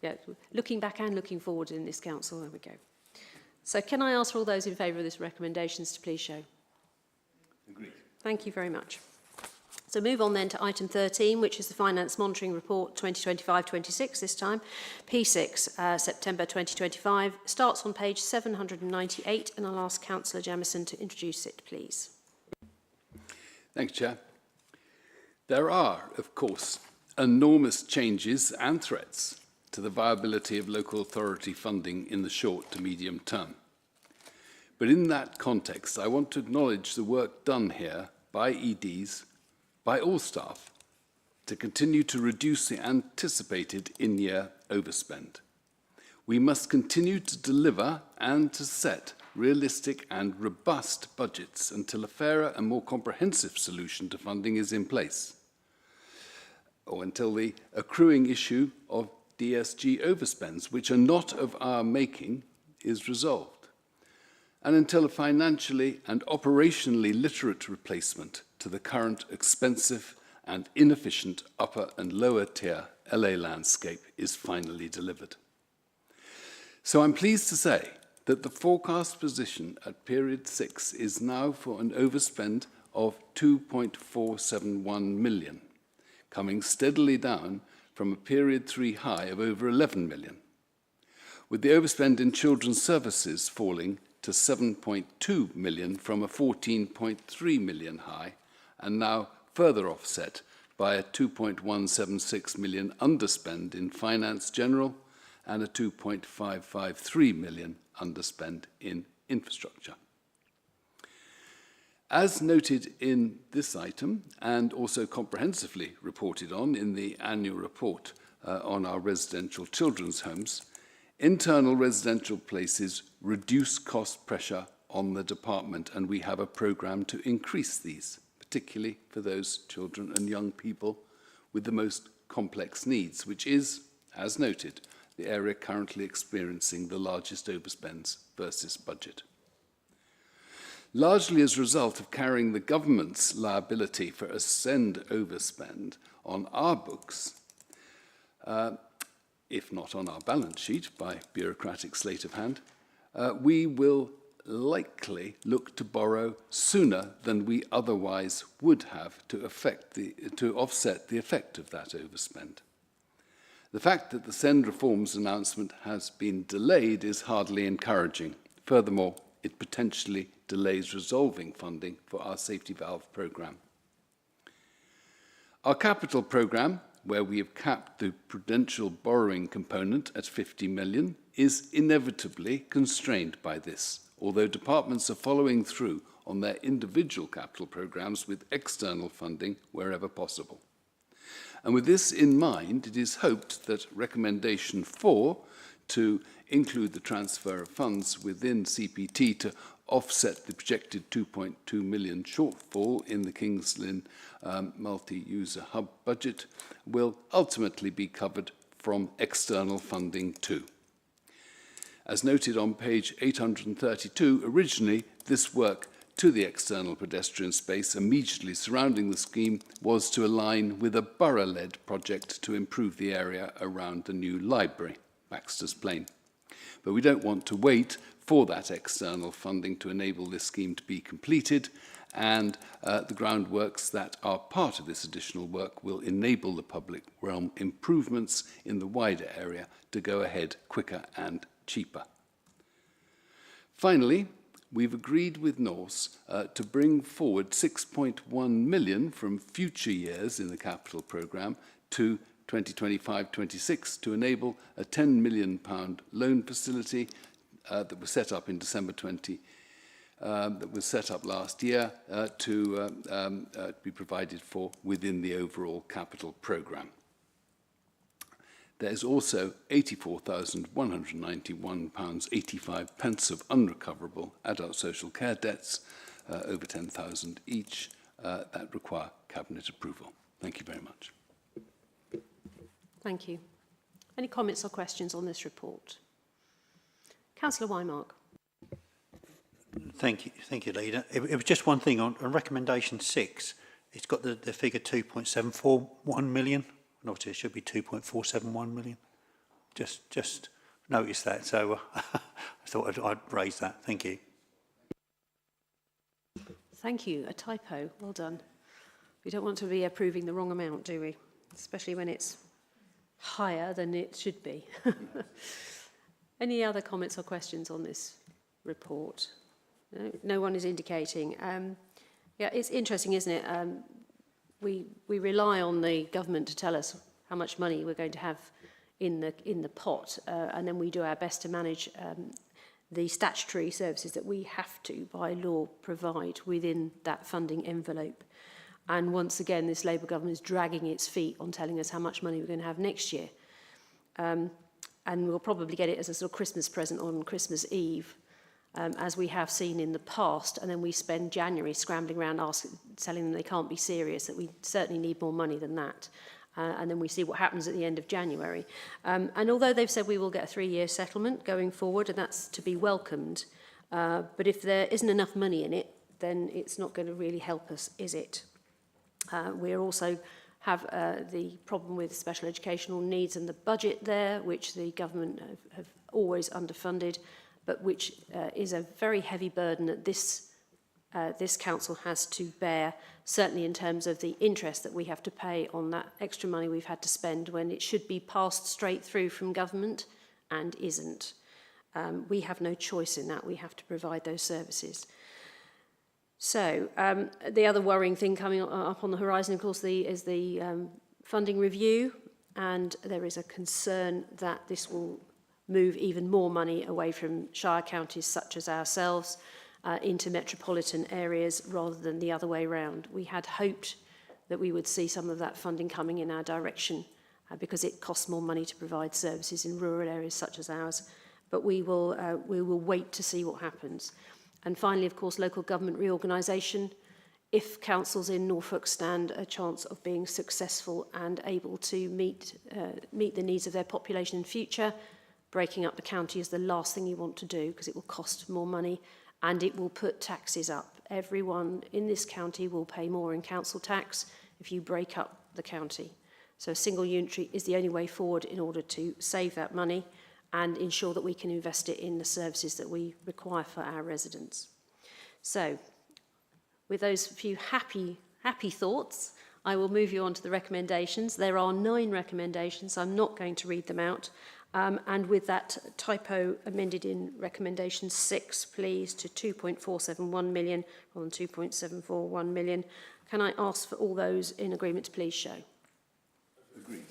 Yeah, looking back and looking forward in this council, there we go. So can I ask for all those in favour of this recommendations to please show? Agreed. Thank you very much. So move on then to item 13, which is the Finance Monitoring Report 2025-26 this time, P6, September 2025, starts on page 798, and I'll ask Councillor Jamieson to introduce it, please. Thanks, Chair. There are, of course, enormous changes and threats to the viability of local authority funding in the short to medium term. But in that context, I want to acknowledge the work done here by EDs, by all staff, to continue to reduce the anticipated in-year overspend. We must continue to deliver and to set realistic and robust budgets until a fairer and more comprehensive solution to funding is in place, or until the accruing issue of DSG overspends, which are not of our making, is resolved, and until a financially and operationally literate replacement to the current expensive and inefficient upper and lower tier LA landscape is finally delivered. So I'm pleased to say that the forecast position at period 6 is now for an overspend of 2.471 million, coming steadily down from a period 3 high of over 11 million, with the overspend in children's services falling to 7.2 million from a 14.3 million high, and now further offset by a 2.176 million underspend in finance general and a 2.553 million underspend in infrastructure. As noted in this item, and also comprehensively reported on in the annual report on our residential children's homes, internal residential places reduce cost pressure on the department, and we have a programme to increase these, particularly for those children and young people with the most complex needs, which is, as noted, the area currently experiencing the largest overspends versus budget. Largely as a result of carrying the government's liability for Ascend overspend on our books, if not on our balance sheet by bureaucratic sleight of hand, we will likely look to borrow sooner than we otherwise would have to offset the effect of that overspend. The fact that the SEND reforms announcement has been delayed is hardly encouraging. Furthermore, it potentially delays resolving funding for our safety valve programme. Our capital programme, where we have capped the prudential borrowing component at 50 million, is inevitably constrained by this, although departments are following through on their individual capital programmes with external funding wherever possible. And with this in mind, it is hoped that recommendation 4 to include the transfer of funds within CPT to offset the projected 2.2 million shortfall in the Kings Lynn multi-user hub budget will ultimately be covered from external funding too. As noted on page 832, originally this work to the external pedestrian space immediately surrounding the scheme was to align with a borough-led project to improve the area around the new library, Baxter's Plain. But we don't want to wait for that external funding to enable this scheme to be completed, and the groundworks that are part of this additional work will enable the public realm improvements in the wider area to go ahead quicker and cheaper. Finally, we've agreed with Norse to bring forward 6.1 million from future years in the capital programme to 2025-26 to enable a £10 million loan facility that was set up in December 20, that was set up last year to be provided for within the overall capital programme. There is also £84,191.85 of unrecoverable adult social care debts, over 10,000 each, that require Cabinet approval. Thank you very much. Thank you. Any comments or questions on this report? Councillor Wymark. Thank you, Leader. It was just one thing on recommendation 6. It's got the figure 2.741 million. And obviously it should be 2.471 million. Just noticed that, so I thought I'd raise that. Thank you. Thank you. A typo. Well done. We don't want to be approving the wrong amount, do we? Especially when it's higher than it should be. Any other comments or questions on this report? No one is indicating. Yeah, it's interesting, isn't it? We rely on the government to tell us how much money we're going to have in the pot, and then we do our best to manage the statutory services that we have to, by law, provide within that funding envelope. And once again, this Labour government is dragging its feet on telling us how much money we're going to have next year. And we'll probably get it as a sort of Christmas present on Christmas Eve, as we have seen in the past, and then we spend January scrambling around telling them they can't be serious, that we certainly need more money than that. And then we see what happens at the end of January. And although they've said we will get a 3-year settlement going forward, and that's to be welcomed, but if there isn't enough money in it, then it's not going to really help us, is it? We also have the problem with special educational needs and the budget there, which the government have always underfunded, but which is a very heavy burden that this council has to bear, certainly in terms of the interest that we have to pay on that extra money we've had to spend when it should be passed straight through from government and isn't. We have no choice in that. We have to provide those services. So the other worrying thing coming up on the horizon, of course, is the funding review, and there is a concern that this will move even more money away from shire counties such as ourselves into metropolitan areas rather than the other way around. We had hoped that we would see some of that funding coming in our direction because it costs more money to provide services in rural areas such as ours, but we will wait to see what happens. And finally, of course, local government reorganisation. If councils in Norfolk stand a chance of being successful and able to meet the needs of their population in future, breaking up the county is the last thing you want to do because it will cost more money and it will put taxes up. Everyone in this county will pay more in council tax if you break up the county. So a single unitary is the only way forward in order to save that money and ensure that we can invest it in the services that we require for our residents. So, with those few happy thoughts, I will move you on to the recommendations. There are 9 recommendations, so I'm not going to read them out. And with that typo amended in recommendation 6, please, to 2.471 million rather than 2.741 million. Can I ask for all those in agreement to please show? Agreed.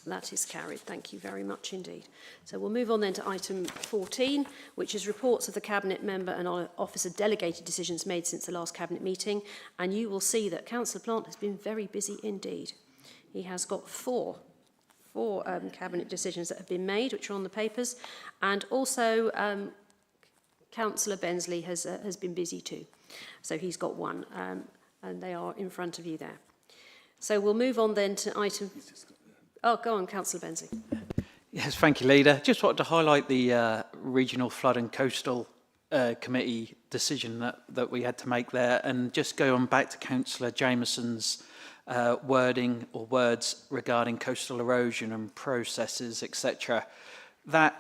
That is carried. Thank you very much indeed. So we'll move on then to item 14, which is reports of the Cabinet member and officer delegated decisions made since the last Cabinet meeting. And you will see that Councillor Plant has been very busy indeed. He has got four Cabinet decisions that have been made, which are on the papers, and also Councillor Bensley has been busy too. So he's got one, and they are in front of you there. So we'll move on then to item... Oh, go on, Councillor Bensley. Yes, thank you, Leader. Just wanted to highlight the Regional Flood and Coastal Committee decision that we had to make there, and just go on back to Councillor Jameson's wording or words regarding coastal erosion and processes, etc. That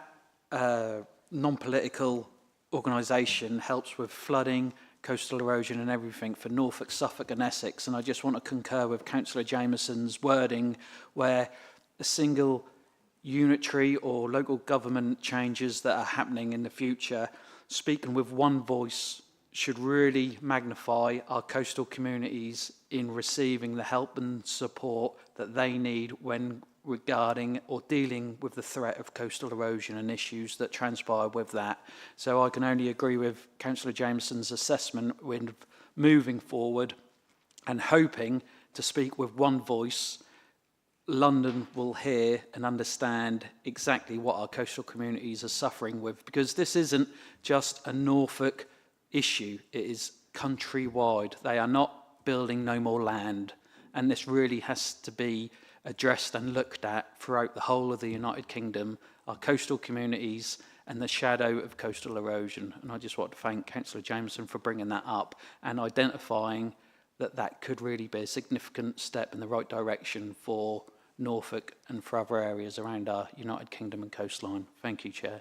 non-political organisation helps with flooding, coastal erosion and everything for Norfolk, Suffolk and Essex, and I just want to concur with Councillor Jameson's wording where a single unitary or local government changes that are happening in the future, speaking with one voice should really magnify our coastal communities in receiving the help and support that they need when regarding or dealing with the threat of coastal erosion and issues that transpire with that. So I can only agree with Councillor Jameson's assessment with moving forward and hoping to speak with one voice. London will hear and understand exactly what our coastal communities are suffering with, because this isn't just a Norfolk issue, it is countrywide. They are not building no more land, and this really has to be addressed and looked at throughout the whole of the United Kingdom, our coastal communities and the shadow of coastal erosion. And I just want to thank Councillor Jameson for bringing that up and identifying that that could really be a significant step in the right direction for Norfolk and for other areas around our United Kingdom and coastline. Thank you, Chair.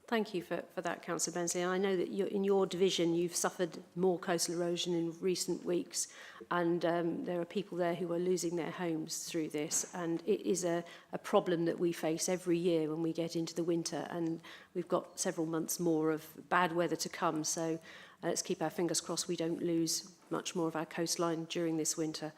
Thank you for that, Councillor Bensley. I know that in your division you've suffered more coastal erosion in recent weeks, and there are people there who are losing their homes through this, and it is a problem that we face every year when we get into the winter, and we've got several months more of bad weather to come, so let's keep our fingers crossed we don't lose much more of our coastline during this winter.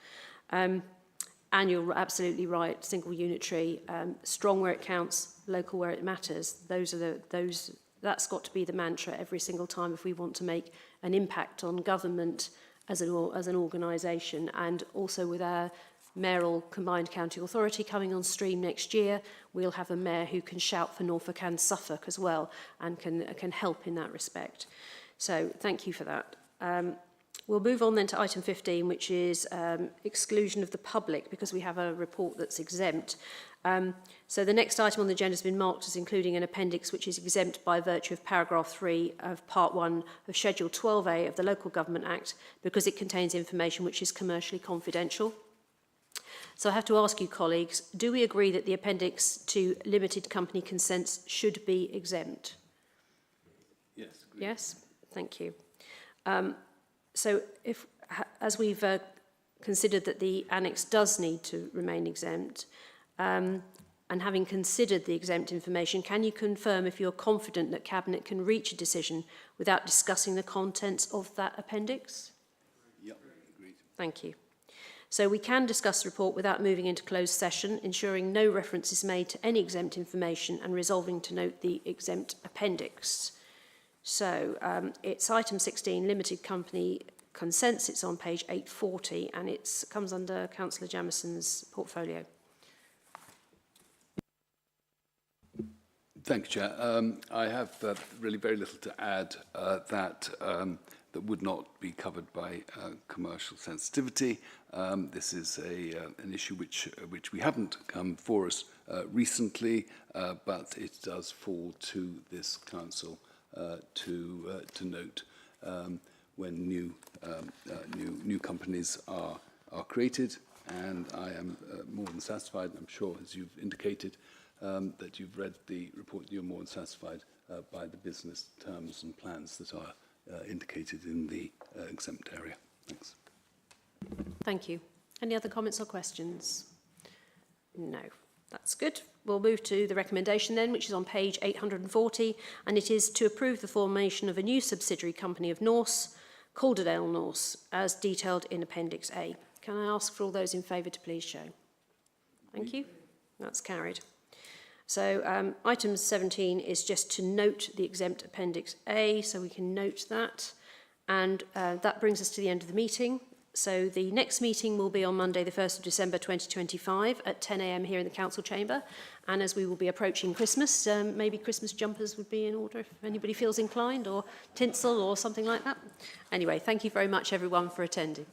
And you're absolutely right, single unitary, strong where it counts, local where it matters. That's got to be the mantra every single time if we want to make an impact on government as an organisation. And also with our mayoral combined county authority coming on stream next year, we'll have a mayor who can shout for Norfolk and Suffolk as well and can help in that respect. So thank you for that. We'll move on then to item 15, which is exclusion of the public, because we have a report that's exempt. So the next item on the agenda has been marked as including an appendix which is exempt by virtue of paragraph 3 of part 1 of Schedule 12A of the Local Government Act, because it contains information which is commercially confidential. So I have to ask you, colleagues, do we agree that the appendix to limited company consents should be exempt? Yes. Agreed. Yes? Thank you. So as we've considered that the annex does need to remain exempt, and having considered the exempt information, can you confirm if you're confident that Cabinet can reach a decision without discussing the contents of that appendix? Yep, agreed. Thank you. So we can discuss the report without moving into closed session, ensuring no reference is made to any exempt information and resolving to note the exempt appendix. So it's item 16, limited company consents. It's on page 840 and it comes under Councillor Jamison's portfolio. Thank you, Chair. I have really very little to add that would not be covered by commercial sensitivity. This is an issue which we haven't come for us recently, but it does fall to this council to note when new companies are created, and I am more than satisfied. I'm sure, as you've indicated, that you've read the report. You're more than satisfied by the business terms and plans that are indicated in the exempt area. Thanks. Thank you. Any other comments or questions? No. That's good. We'll move to the recommendation then, which is on page 840, and it is to approve the formation of a new subsidiary company of Norse, Calderdale Norse, as detailed in Appendix A. Can I ask for all those in favour to please show? Thank you. That's carried. So item 17 is just to note the exempt Appendix A, so we can note that. And that brings us to the end of the meeting. So the next meeting will be on Monday, the 1st of December 2025 at 10 a.m. here in the Council Chamber. And as we will be approaching Christmas, maybe Christmas jumpers would be in order if anybody feels inclined, or tinsel or something like that. Anyway, thank you very much everyone for attending.